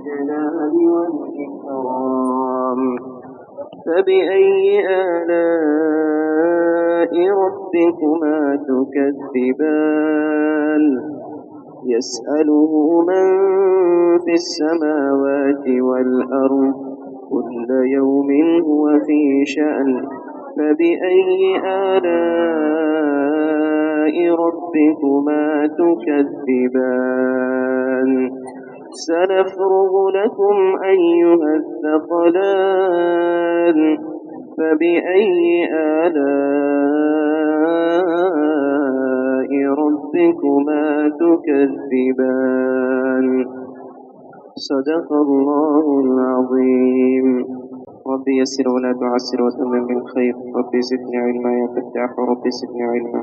الجلال والإكرام فبأي آلاء ربكما تكذبان يسأله من في السماوات والأرض كل يوم هو في شأن فبأي آلاء ربكما تكذبان سنفرغ لكم أيها الثقلان فبأي آلاء ربكما تكذبان صدق الله العظيم رب يسر ولا تعسر وتمم بالخير رب زدني علما يا فتاح رب زدني علما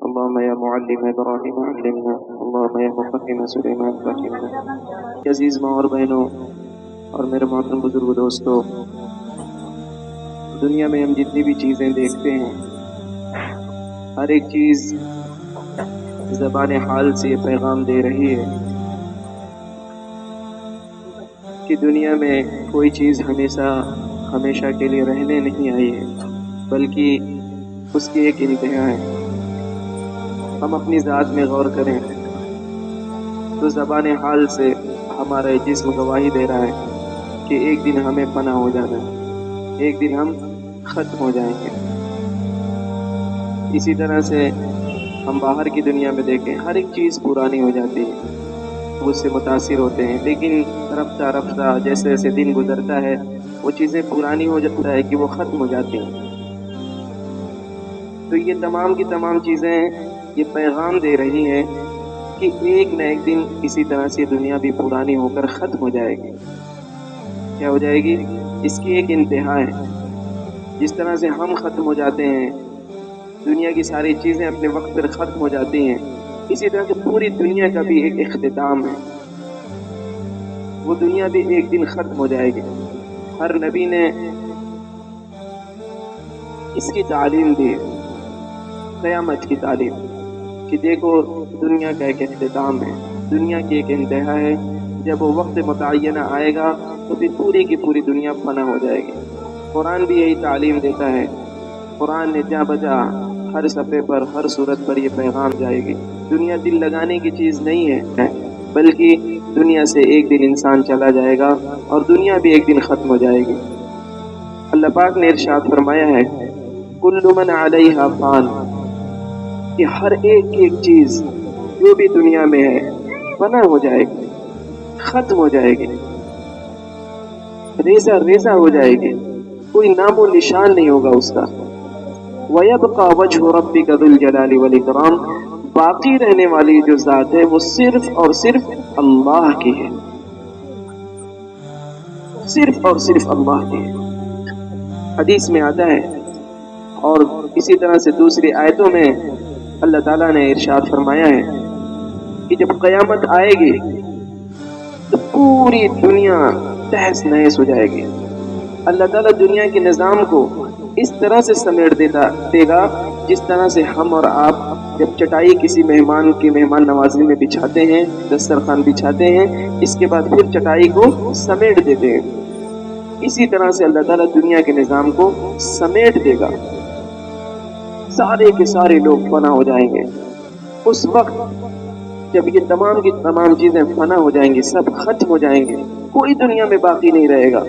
اللهم يا معلم ابراہیم علمنا اللهم يا مفہم سلیمان فہمنا. عزیز ماں اور بہنوں اور میرے محترم بزرگ دوستوں، دنیا میں ہم جتنی بھی چیزیں دیکھتے ہیں ہر ایک چیز زبان حال سے یہ پیغام دے رہی ہے کہ دنیا میں کوئی چیز ہمیشہ کے لیے رہنے نہیں آئی ہے، بلکہ اس کی ایک انتہا ہے. ہم اپنی ذات میں غور کریں تو زبان حال سے ہمارا جسم گواہی دے رہا ہے کہ ایک دن ہمیں فنا ہو جانا ہے، ایک دن ہم ختم ہو جائیں گے. اسی طرح سے ہم باہر کی دنیا میں دیکھیں ہر ایک چیز پرانی ہو جاتی ہے، اس سے متاثر ہوتے ہیں، لیکن رفتہ رفتہ جیسے جیسے دن گزرتا ہے وہ چیزیں پرانی ہو جاتا ہے کہ وہ ختم ہو جاتی ہیں. تو یہ تمام کی تمام چیزیں یہ پیغام دے رہی ہیں کہ ایک نہ ایک دن اسی طرح سے دنیا بھی پرانی ہو کر ختم ہو جائے گی. کیا ہو جائے گی؟ اس کی ایک انتہا ہے. جس طرح سے ہم ختم ہو جاتے ہیں، دنیا کی ساری چیزیں اپنے وقت پر ختم ہو جاتی ہیں، اسی طرح سے پوری دنیا کا بھی ایک اختتام ہے. وہ دنیا بھی ایک دن ختم ہو جائے گی. ہر نبی نے اس کی تعلیم دی، قیامت کی تعلیم، کہ دیکھو دنیا کا ایک اختتام ہے، دنیا کی ایک انتہا ہے. جب وہ وقت متعینہ آئے گا تو پھر پوری کی پوری دنیا فنا ہو جائے گی. قرآن بھی یہی تعلیم دیتا ہے. قرآن نے جا بجا ہر صفحے پر ہر صورت پر یہ پیغام جائے گی. دنیا دل لگانے کی چیز نہیں ہے، بلکہ دنیا سے ایک دن انسان چلا جائے گا اور دنیا بھی ایک دن ختم ہو جائے گی. اللہ پاک نے ارشاد فرمایا ہے کل من علیہا فان، کہ ہر ایک چیز جو بھی دنیا میں ہے فنا ہو جائے گی، ختم ہو جائے گی، ریزہ ریزہ ہو جائے گی، کوئی نام و نشان نہیں ہوگا اس کا. وَيَبْقَى وَجْهُ رَبِّكَ ذُو الْجَلَالِ وَالْإِكْرَامِ، باقی رہنے والی جو ذات ہے وہ صرف اور صرف اللہ کی ہے، صرف اور صرف اللہ کی ہے. حدیث میں آتا ہے اور اسی طرح سے دوسری آیتوں میں اللہ تعالیٰ نے ارشاد فرمایا ہے کہ جب قیامت آئے گی تو پوری دنیا تہس نہس ہو جائے گی. اللہ تعالیٰ دنیا کے نظام کو اس طرح سے سمیٹ دے گا جس طرح سے ہم اور آپ جب چٹائی کسی مہمان کی مہمان نوازی میں بچھاتے ہیں، دسترخوان بچھاتے ہیں، اس کے بعد پھر چٹائی کو سمیٹ دیتے ہیں، اسی طرح سے اللہ تعالیٰ دنیا کے نظام کو سمیٹ دے گا. سارے کے سارے لوگ فنا ہو جائیں گے. اس وقت جب یہ تمام کی تمام چیزیں فنا ہو جائیں گی، سب ختم ہو جائیں گے، کوئی دنیا میں باقی نہیں رہے گا.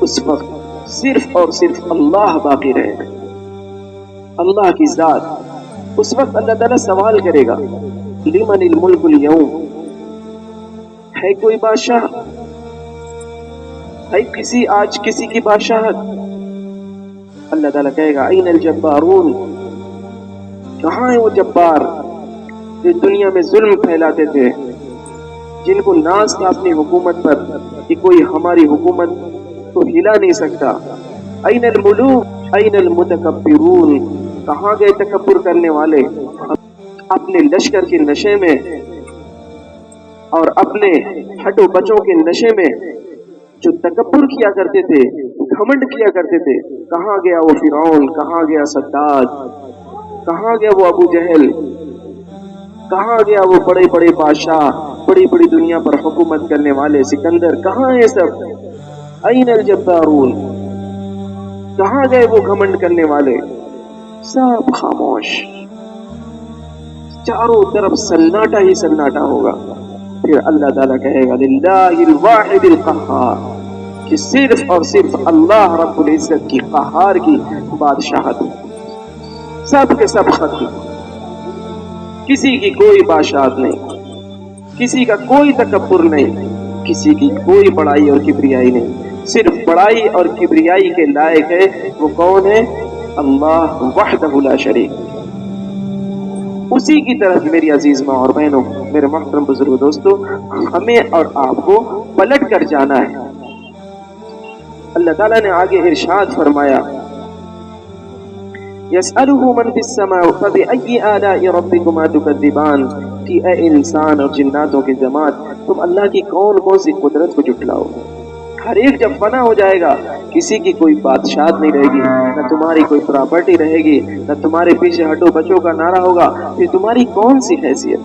اس وقت صرف اور صرف اللہ باقی رہے گا، اللہ کی ذات. اس وقت اللہ تعالیٰ سوال کرے گا لمن الملک اليوم، ہے کوئی بادشاہ؟ ہے آج کسی کی بادشاہت؟ اللہ تعالیٰ کہے گا این الجبارون، کہاں ہے وہ جبار جو دنیا میں ظلم پھیلاتے تھے، جن کو ناز تھا اپنی حکومت پر کہ کوئی ہماری حکومت کو ہلا نہیں سکتا. این الملوک این المتکبرون، کہاں گئے تکبر کرنے والے؟ اپنے لشکر کے نشے میں اور اپنے ہٹو بچوں کے نشے میں جو تکبر کیا کرتے تھے، گھمنڈ کیا کرتے تھے، کہاں گیا وہ فرعون؟ کہاں گیا صداد؟ کہاں گیا وہ ابو جہل؟ کہاں گیا وہ بڑے بڑے بادشاہ، बड़ी बड़ी दुनिया पर हुकूमत करने वाले सिकंदर कहाँ हैं सब? ऐन अल जब्बारून, कहाँ गए वो घमंड करने वाले? सब खामोश, चारों तरफ सन्नाटा ही सन्नाटा होगा। फिर अल्लाह ताला कहेगा लिल्लाहिल वाहिदिल क़हार, कि सिर्फ और सिर्फ अल्लाह रब्बुल इज्जत की क़हार की बादशाहत, सब के सब खत्म, किसी की कोई बादशाहत नहीं, किसी का कोई तकब्बुर नहीं, किसी की कोई बड़ाई और किबरियाई नहीं। सिर्फ बड़ाई और किबरियाई के लायक है वो कौन है? अल्लाह वहदहु ला शरीक। उसी की तरफ मेरी अजीज माँ और बहनों, मेरे मोहतरम बुजुर्ग दोस्तों, हमें और आपको पलट कर जाना है। अल्लाह ताला ने आगे इरशाद फरमाया, यसअलुहु मन फिस समा फबिअय्यि आलाइ रब्बिकुमा तुकज़्ज़िबान, कि ए इंसान और जिन्नातों की जमात, तुम अल्लाह की कौन कौन सी कुदरत को जुटलाओ। हर एक जब फना हो जाएगा, किसी की कोई बादशाहत नहीं रहेगी, न तुम्हारी कोई प्रॉपर्टी रहेगी, न तुम्हारे पीछे हटो बचो का नारा होगा, फिर तुम्हारी कौन सी हैसियत?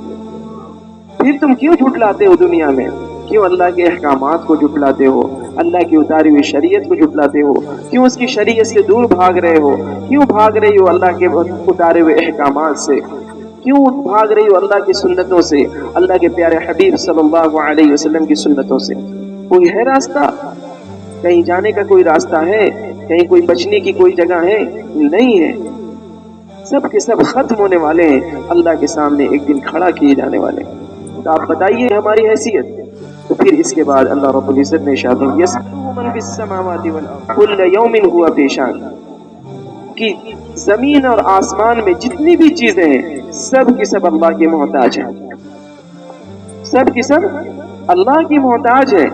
फिर तुम क्यों झुटलाते हो दुनिया में? क्यों अल्लाह के अहकामात को झुटलाते हो? अल्लाह की उतारी हुई शरीयत को झुटलाते हो? क्यों उसकी शरीयत से दूर भाग रहे हो? क्यों भाग रही हो अल्लाह के उतारे हुए अहकामात से? क्यों भाग रही हो अल्लाह की सुन्नतों से, अल्लाह के प्यारे हबीब सल्लल्लाहु अलैहि वसल्लम की सुन्नतों से? कोई है रास्ता? कहीं जाने का कोई रास्ता है? कहीं कोई बचने की कोई जगह है? नहीं है। सब के सब खत्म होने वाले हैं, अल्लाह के सामने एक दिन खड़ा किए जाने वाले हैं। तो आप बताइए हमारी हैसियत। तो फिर इसके बाद अल्लाह रब्बुल इज्जत ने इरशाद किया, यसअलुहु मन फिस समावाति वल अर्द कुल्ल यौमिन हुवा पेशान, कि जमीन और आसमान में जितनी भी चीजें हैं सब की सब अल्लाह की मोहताज है, सब की सब अल्लाह की मोहताज है।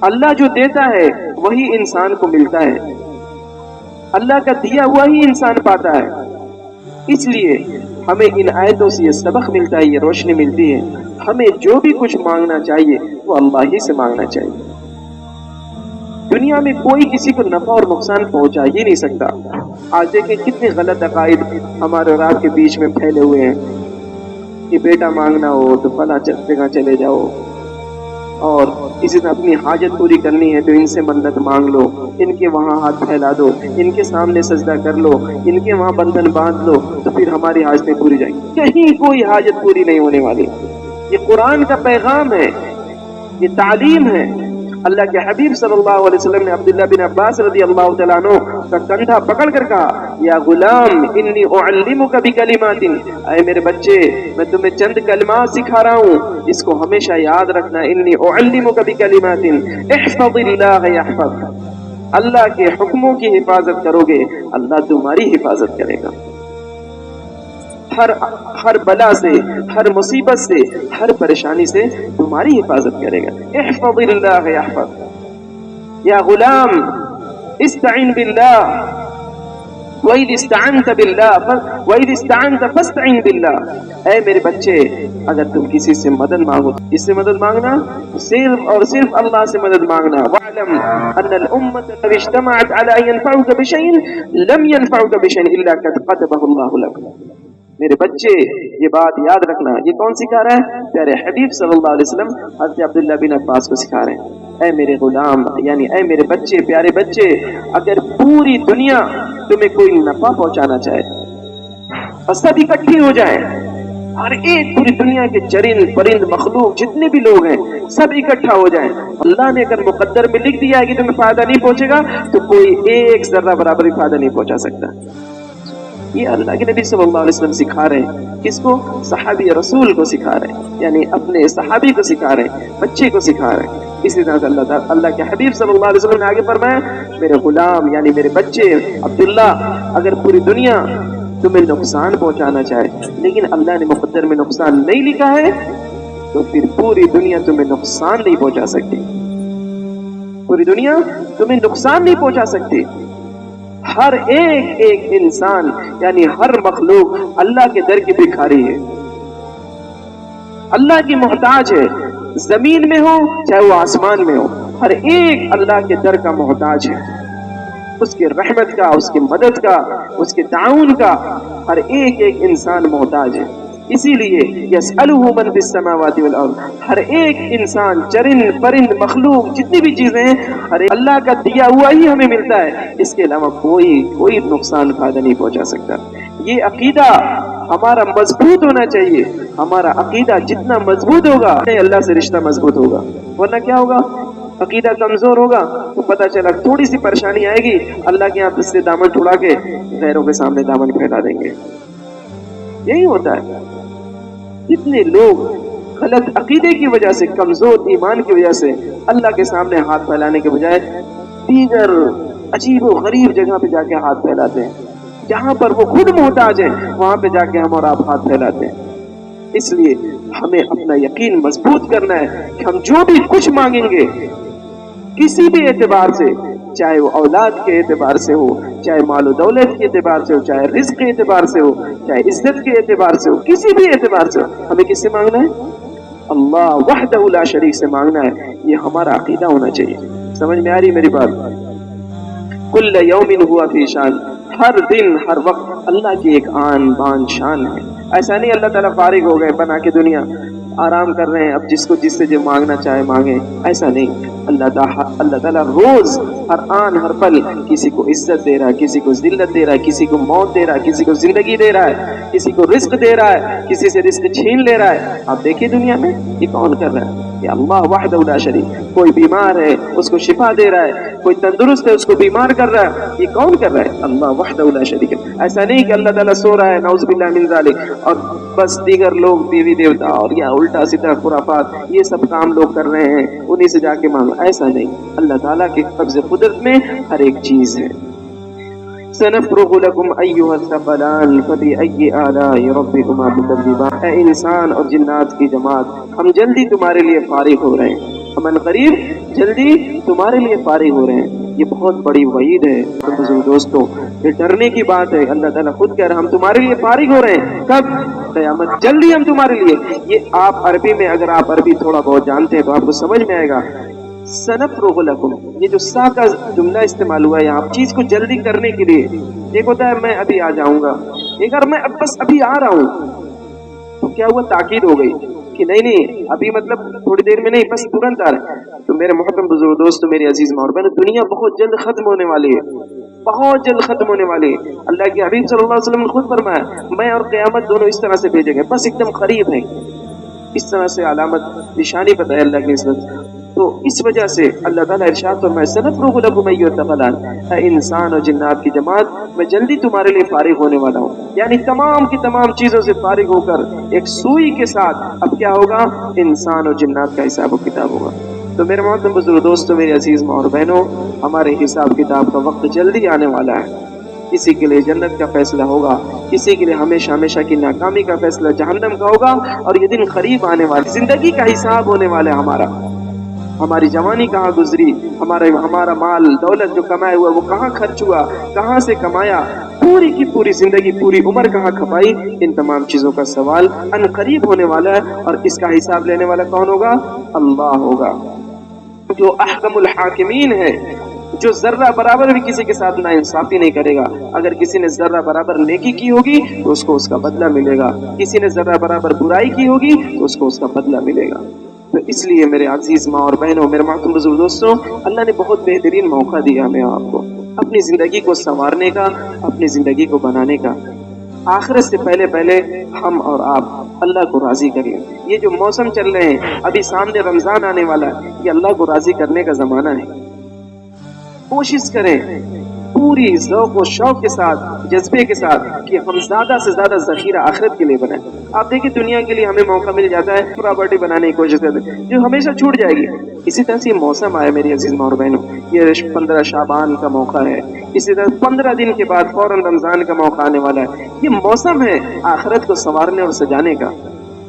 अल्लाह जो देता है वही इंसान को मिलता है, अल्लाह का दिया हुआ ही इंसान पाता है। इसलिए हमें इन आयतों से ये सबक मिलता है, ये रोशनी मिलती है, हमें जो भी कुछ मांगना चाहिए वो अल्लाह ही से मांगना चाहिए। दुनिया में कोई किसी को नफा और नुकसान पहुंचा ही नहीं सकता। आज देखें कितने गलत अकायद हमारे और आपके बीच में फैले हुए हैं कि बेटा मांगना हो तो फला जगह चले जाओ, और किसी ने अपनी हाजत पूरी करनी है तो इनसे मन्नत मांग लो, इनके वहाँ हाथ फैला दो, इनके सामने सजदा कर लो, इनके वहाँ बंधन बांध लो, तो फिर हमारी हाजतें पूरी जाएंगी। कहीं कोई हाजत पूरी नहीं होने वाली। ये कुरान का पैगाम है, ये तालीम है। अल्लाह के हबीब सल्लल्लाहु अलैहि वसल्लम ने अब्दुल्लाह बिन अब्बास रज़ियल्लाहु तआला अन्हु का कंधा पकड़ कर कहा, या गुलाम इन्नी उअल्लिमुका बिकलिमातिन, ऐ मेरे बच्चे मैं तुम्हें चंद कलिमात सिखा रहा हूँ, इसको हमेशा याद रखना। इन्नी उअल्लिमुका बिकलिमातिन इहफज़िल्लाह यहफज़क, अल्लाह के हुक्मों की हिफाजत करोगे अल्लाह तुम्हारी हिफाजत करेगा। हर बला से, हर मुसीबत से, हर परेशानी से तुम्हारी हिफाजत करेगा। इहफज़िल्लाह यहफज़क, या गुलाम इस्तईन बिल्लाह वइद इस्तअनत बिल्लाह वइद इस्तअनत फस्तईन बिल्लाह। ऐ मेरे बच्चे, अगर तुम किसी से मदद मांगो, किससे मदद मांगना? सिर्फ और सिर्फ अल्लाह से मदद मांगना। वअलम अन्नल उम्मत लव इज्तमअत अला अन यनफउका बिशैइन लम यनफउका बिशैइन इल्ला क़द क़तबहु अल्लाहु लक। मेरे बच्चे ये बात याद रखना। ये कौन सिखा रहा है? प्यारे हबीब सल्लल्लाहु अलैहि वसल्लम हज़रत अब्दुल्लाह बिन अब्बास को सिखा रहे हैं। ऐ मेरे गुलाम, यानी ऐ मेरे बच्चे, प्यारे बच्चे, अगर पूरी दुनिया तुम्हें कोई नफा पहुंचाना चाहे और सब इकट्ठी हो जाए, हर एक पूरी दुनिया के चरिंद परिंद मखलूक जितने भी लोग हैं सब इकट्ठा हो जाए, अल्लाह ने अगर मुकद्दर में लिख दिया है कि तुम्हें फायदा नहीं पहुंचेगा, तो कोई एक जर्रा बराबर भी फायदा नहीं पहुंचा सकता। ये अल्लाह के नबी सल्लल्लाहु अलैहि वसल्लम सिखा रहे हैं। किसको? सहाबी रसूल को सिखा रहे हैं, यानी अपने सहाबी को सिखा रहे हैं, बच्चे को सिखा रहे हैं। इसी तरह से अल्लाह के हबीब सल्लल्लाहु अलैहि वसल्लम ने आगे फरमाया, मेरे गुलाम यानी मेरे बच्चे अब्दुल्ला, अगर पूरी दुनिया तुम्हें नुकसान पहुंचाना चाहे लेकिन अल्लाह ने मुकद्दर में नुकसान नहीं लिखा है, तो फिर पूरी दुनिया तुम्हें नुकसान नहीं पहुंचा सकती। पूरी दुनिया तुम्हें नुकसान नहीं पहुंचा सकती। हर एक इंसान यानी हर मखलूक अल्लाह के दर की भिखारी है, अल्लाह की मोहताज है। जमीन में हो चाहे वो आसमान में हो, हर एक अल्लाह के दर का मोहताज है। उसके रहमत का, उसकी मदद का, उसके ताउन का हर एक इंसान मोहताज है। इसीलिए यसअलुहु मन फिस समावाति वल अर्द, हर एक इंसान, चरिंद परिंद मखलूक जितनी भी चीजें हैं, हर अल्लाह का दिया हुआ ही हमें मिलता है, इसके अलावा कोई नुकसान फायदा नहीं पहुंचा सकता। ये अकीदा हमारा मजबूत होना चाहिए। हमारा अकीदा जितना मजबूत होगा अल्लाह से रिश्ता मजबूत होगा, वरना क्या होगा, अकीदा कमजोर होगा तो पता चला थोड़ी सी परेशानी आएगी, अल्लाह के यहाँ से दामन उड़ा के गैरों के सामने दामन फैला देंगे। यही होता है। कितने लोग गलत अकीदे की वजह से, कमजोर ईमान की वजह से अल्लाह के सामने हाथ फैलाने के बजाय दीगर अजीब और गरीब जगह पे जाके हाथ फैलाते हैं, जहां पर वो खुद मोहताज है वहां पे जाके हम और आप हाथ फैलाते हैं। इसलिए हमें अपना यकीन मजबूत करना है कि हम जो भी कुछ मांगेंगे किसी भी एतबार से, चाहे वो औलाद के एतबार से हो, चाहे मालो दौलत के एतबार से हो, चाहे रिस्क के एतबार से हो, चाहे इज्जत के एतबार से हो, किसी भी एतबार से हो, हमें किससे मांगना है? अल्लाह वहदहु ला शरीक से मांगना है। ये हमारा अकीदा होना चाहिए। समझ में आ रही मेरी बात? कुल्ल यौमिन हुआ फी शान, हर दिन हर वक्त अल्लाह की एक आन बान शान है। ऐसा नहीं अल्लाह ताला फारिग हो गए बना के दुनिया आराम कर रहे हैं, अब जिसको जिससे जो मांगना चाहे मांगे, ऐसा नहीं। अल्लाह ताला रोज हर आन हर पल किसी को इज्जत दे रहा है, किसी को जिल्लत दे रहा है, किसी को मौत दे रहा है, किसी को जिंदगी दे रहा है, किसी को रिस्क दे रहा है, किसी से रिस्क छीन ले रहा है। आप देखिए दुनिया में ये कौन कर रहा है? ये अल्लाह वहदहु ला शरीक। कोई बीमार है उसको शिफा दे रहा है, कोई तंदुरुस्त है उसको बीमार कर रहा है, ये कौन कर रहा है? अल्लाह वहदहु ला शरीक। ऐसा नहीं कि अल्लाह ताला सो रहा है नऊज़ बिल्लाह मिन ज़ालिक और बस दीगर लोग देवी देवता और या उल्टा सीधा खुराफात ये सब काम लोग कर रहे हैं, उन्हीं से जाके मांगो, ऐसा नहीं। अल्लाह ताला के कब्ज़े कुदरत में हर एक चीज है। सनफ़्रुगु लकुम अय्युहस सक़लान फ़बिअय्यि आलाइ रब्बिकुमा तुकज़्ज़िबान। ऐ इंसान और जिन्नात की जमात, हम जल्दी तुम्हारे लिए फारिग हो रहे हैं, अमन करीब जल्दी तुम्हारे लिए फारिग हो रहे हैं। ये बहुत बड़ी वईद है तो बुजुर्ग दोस्तों, ये डरने की बात है। अल्लाह ताला खुद कह रहा है हम तुम्हारे लिए फारिग हो रहे हैं। कब? क़यामत, जल्दी हम तुम्हारे लिए। ये आप अरबी में, अगर आप अरबी थोड़ा बहुत जानते हैं तो आपको समझ में आएगा। सनफ़्रुगु लकुम, ये जो सा का जुमला इस्तेमाल हुआ है यहाँ चीज को जल्दी करने के लिए। एक होता है मैं अभी आ जाऊंगा, एक और मैं अब बस अभी आ रहा हूँ, तो क्या हुआ, ताकीद हो गई कि नहीं अभी मतलब थोड़ी देर में नहीं, बस तुरंत आ रहा है। तो मेरे मोहतरम बुजुर्ग दोस्तों, मेरे अजीज माँ और बहनों, दुनिया बहुत जल्द खत्म होने वाली है, बहुत जल्द खत्म होने वाली है। अल्लाह के हबीब सल्लल्लाहु अलैहि वसल्लम ने खुद फरमाया मैं और क़यामत दोनों इस तरह से भेजेंगे, बस एकदम करीब है। इस तरह से अलामत निशानी पता है अल्लाह की इज्जत। तो इस वजह से अल्लाह ताला इरशाद फरमाए सनफ़्रुगु लकुम अय्युहस सक़लान, ऐ इंसान और जिन्नात की जमात, मैं जल्दी तुम्हारे लिए फारिग होने वाला हूँ। यानी तमाम की तमाम चीजों से फारिग होकर एक सुई के साथ अब क्या होगा, इंसान और जिन्नात का हिसाब किताब होगा। तो मेरे मोहतरम बुजुर्ग दोस्तों, मेरे अजीज माँ और बहनों, हमारे हिसाब किताब का वक्त जल्दी आने वाला है। किसी के लिए जन्नत का फैसला होगा, किसी के लिए हमेशा हमेशा की नाकामी का फैसला जहन्नम का होगा, और ये दिन करीब आने वाला। जिंदगी का हिसाब होने वाला है हमारा। हमारी जवानी कहाँ गुजरी, हमारा माल दौलत जो कमाया हुआ वो कहाँ खर्च हुआ, कहाँ से कमाया, पूरी की पूरी जिंदगी, पूरी उम्र कहाँ खपाई, इन तमाम चीजों का सवाल अनकरीब होने वाला है। और इसका हिसाब लेने वाला कौन होगा? अल्लाह होगा, जो अहकमुल हाकिमीन है, जो जर्रा बराबर भी किसी के साथ नाइंसाफी नहीं करेगा। अगर किसी ने जर्रा बराबर नेकी की होगी तो उसको उसका बदला मिलेगा, किसी ने जर्रा बराबर बुराई की होगी तो उसको उसका बदला मिलेगा। तो इसलिए मेरे अजीज माँ और बहनों, मेरे मासूम बुजुर्ग दोस्तों, अल्लाह ने बहुत बेहतरीन मौका दिया हमें आपको अपनी जिंदगी को संवारने का, अपनी जिंदगी को बनाने का। आखिरत से पहले पहले हम और आप अल्लाह को राजी करिए। ये जो मौसम चल रहे हैं, अभी सामने रमजान आने वाला है, ये अल्लाह को राजी करने का जमाना है। कोशिश करें पूरी ज़ौक़ और शौक़ के साथ, जज्बे के साथ कि हम ज़्यादा से ज़्यादा ज़ख़ीरा आखिरत के लिए बनाएं। आप देखिए दुनिया के लिए हमें मौका मिल जाता है, प्रॉपर्टी बनाने की कोशिश करते हैं जो हमेशा छूट जाएगी। इसी तरह से ये मौसम आया मेरी अजीज़ माँ और बहनों, ये 15 शाबान का मौका है, इसी तरह 15 दिन के बाद फौरन रमज़ान का मौका आने वाला है। ये मौसम है आखिरत को संवारने और सजाने का,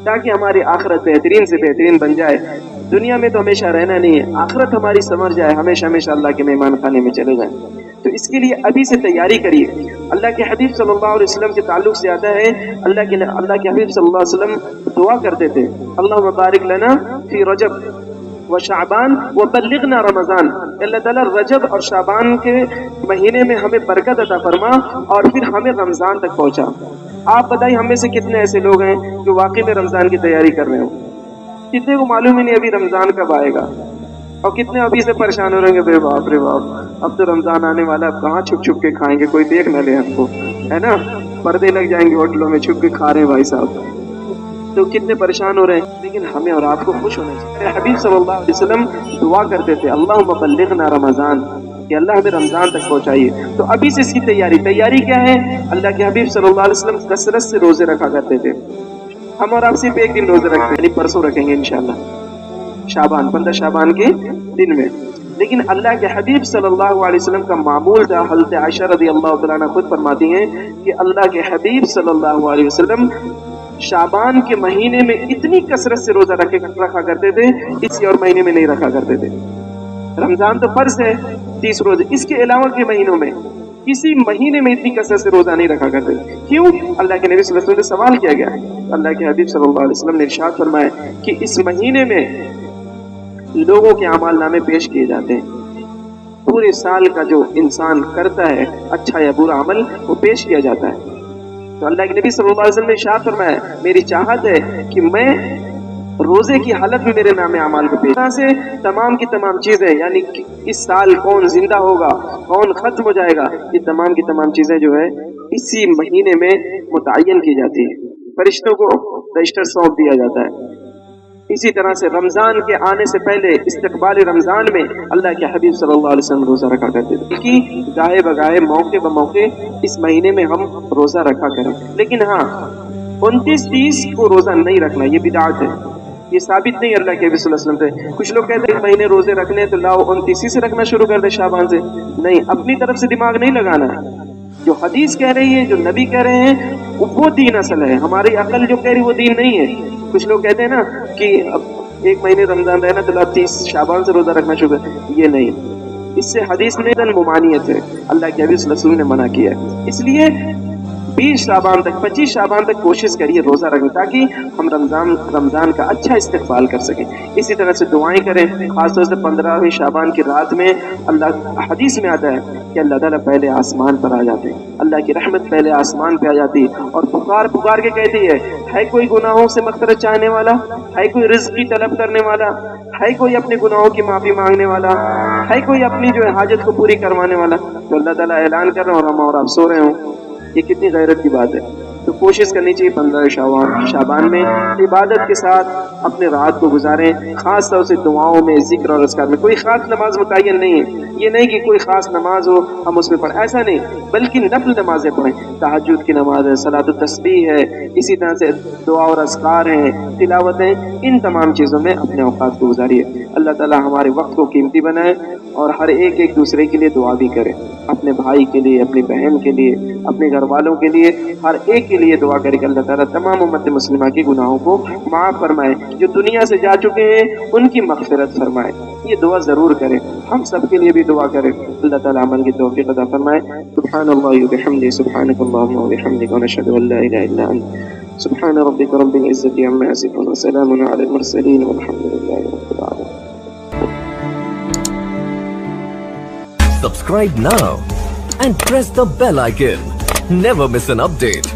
ताकि हमारी आखिरत बेहतरीन से बेहतरीन बन जाए। दुनिया में तो हमेशा रहना नहीं है, आखिरत हमारी संवर जाए, हमेशा हमेशा अल्लाह के मेहमान खाने में चले जाए। तो इसके लिए अभी से तैयारी करिए। अल्लाह के हबीब सल्लल्लाहु अलैहि वसल्लम के ताल्लुक से आता है, अल्लाह के हबीब सल्लल्लाहु अलैहि वसल्लम दुआ करते थे, अल्लाहुम्मा बारिक लना फी रजब व शाबान व बल्लिगना रमज़ान। अल्लाह ताला रजब और शाबान के महीने में हमें बरकत अता फरमा और फिर हमें रमज़ान तक पहुँचा। آپ بتائیے ہم میں سے کتنے ایسے لوگ ہیں جو واقعی میں رمضان کی تیاری کر رہے ہوں؟ کتنے کو معلوم ہی نہیں ابھی رمضان کب آئے گا، اور کتنے ابھی سے پریشان ہو رہے ہیں کہ باپ رے باپ اب تو رمضان آنے والا ہے، اب کہاں چھپ چھپ کے کھائیں گے، کوئی دیکھ نہ لے ہم کو، ہے نا، پردے لگ جائیں گے ہوٹلوں میں، چھپ کے کھا رہے ہیں بھائی صاحب، تو کتنے پریشان ہو رہے ہیں. لیکن ہمیں اور آپ کو خوش ہونا چاہیے. حبیب صلی اللہ علیہ وسلم دعا کرتے تھے اللہم بلغنا رمضان، کہ اللہ ہمیں رمضان تک پہنچائیے. تو ابھی سے اس کی تیاری کیا ہے؟ اللہ کے حبیب صلی اللہ علیہ وسلم کثرت سے روزے رکھا کرتے تھے. ہم اور آپ صرف ایک دن روزے رکھتے ہیں، یعنی پرسوں رکھیں گے انشاءاللہ، شعبان 15 شعبان کے دن میں. لیکن اللہ کے حبیب صلی اللہ علیہ وسلم کا معمول تھا. حضرت عائشہ رضی اللہ تعالیٰ عنہ خود فرماتی ہیں کہ اللہ کے حبیب صلی اللہ علیہ وسلم شعبان کے مہینے میں اتنی کثرت سے روزہ رکھا کرتے تھے، کسی اور مہینے میں نہیں رکھا کرتے تھے. رمضان تو فرض ہے 30 روزے، اس کے علاوہ کے مہینوں میں کسی مہینے میں اتنی کثرت سے روزہ نہیں رکھا کرتے. کیوں؟ اللہ کے نبی صلی اللہ علیہ وسلم سے سوال کیا گیا. اللہ کے حبیب صلی اللہ علیہ وسلم نے ارشاد فرمایا کہ اس مہینے میں لوگوں کے اعمال نامے پیش کیے جاتے ہیں. پورے سال کا جو انسان کرتا ہے اچھا یا برا عمل وہ پیش کیا جاتا ہے. تو اللہ کے نبی صلی اللہ علیہ وسلم نے ارشاد فرمایا میری چاہت ہے کہ میں روزے کی حالت میں میرے نام اعمال کو پیش سے تمام کی تمام چیزیں، یعنی اس سال کون زندہ ہوگا، کون ختم ہو جائے گا، یہ تمام کی تمام چیزیں جو ہے اسی مہینے میں متعین کی جاتی ہے. فرشتوں کو رجسٹر سونپ دیا جاتا ہے. اسی طرح سے رمضان کے آنے سے پہلے استقبال رمضان میں اللہ کے حبیب صلی اللہ علیہ وسلم روزہ رکھا کرتے تھے کہ گاہے بگاہے موقع بموقع اس مہینے میں ہم روزہ رکھا کریں. لیکن ہاں 29-30 کو روزہ نہیں رکھنا، یہ بدعت ہے، یہ ثابت نہیں اللہ کے حبیب صلی اللہ علیہ وسلم سے. کچھ لوگ کہتے ہیں مہینے روزے رکھنے تو لاؤ 29 سے رکھنا شروع کر دے شعبان سے. نہیں، اپنی طرف سے دماغ نہیں لگانا. جو حدیث کہہ رہی ہے، جو نبی کہہ رہے ہیں وہ دین اصل ہے. ہماری عقل جو کہہ رہی وہ دین نہیں ہے. کچھ لوگ کہتے ہیں نا کہ اب ایک مہینے رمضان رہنا تو 30 شعبان سے روزہ رکھنا شروع کر، یہ نہیں. اس سے حدیث میں ممانعت ہے، اللہ کے حبیب صلی اللہ علیہ وسلم نے منع کیا ہے. اس لیے 20 شعبان تک 25 شعبان تک کوشش کریے روزہ رکھیں تاکہ ہم رمضان کا اچھا استقبال کر سکیں. اسی طرح سے دعائیں کریں، خاص طور سے 15ویں شعبان کی رات میں. اللہ حدیث میں آتا ہے کہ اللہ تعالیٰ پہلے آسمان پر آ جاتے ہیں، اللہ کی رحمت پہلے آسمان پہ آ جاتی ہے اور پکار کے کہتی ہے کوئی گناہوں سے مغفرت چاہنے والا، ہے کوئی رزق کی طلب کرنے والا، ہے کوئی اپنے گناہوں کی معافی مانگنے والا، ہے کوئی اپنی جو ہے حاجت کو پوری کروانے والا. تو اللہ تعالیٰ اعلان کر رہے ہیں اور ہم اور آپ سو رہے ہوں. یہ کتنی غیرت کی بات ہے. تو کوشش کرنی چاہیے 15 شعبان میں عبادت کے ساتھ اپنے رات کو گزاریں، خاص طور سے دعاؤں میں، ذکر اور اذکار میں. کوئی خاص نماز متعین نہیں ہے، یہ نہیں کہ کوئی خاص نماز ہو ہم اس میں پڑھیں، ایسا نہیں، بلکہ نفل نمازیں پڑھیں. تہجد کی نماز ہے، صلاۃ التسبیح ہے، اسی طرح سے دعا اور اذکار ہیں، تلاوتیں، ان تمام چیزوں میں اپنے اوقات کو گزاریے. اللہ تعالی ہمارے وقت کو قیمتی بنائے اور ہر ایک دوسرے کے لیے دعا بھی کرے. اپنے بھائی کے لیے، اپنی بہن کے لیے، اپنے گھر والوں کے لیے، ہر ایک کے لیے دعا کرے کہ اللہ تعالیٰ تمام امت مسلمہ کے گناہوں کو معاف فرمائے. جو دنیا سے جا چکے ہیں ان کی مغفرت فرمائے. یہ دعا ضرور کریں، ہم سب کے لیے بھی دعا کریں. اللہ تعالیٰ عمل کی توفیق عطا فرمائے. سبحان اللہ وبحمدہ، سبحانک اللہم وبحمدک، ونشہد ان لا الہ الا انت، سبحان ربک رب العزۃ عما یصفون، وسلام علی المرسلین، والحمد للہ رب العالمین. Subscribe now and press the bell icon. Never miss an update.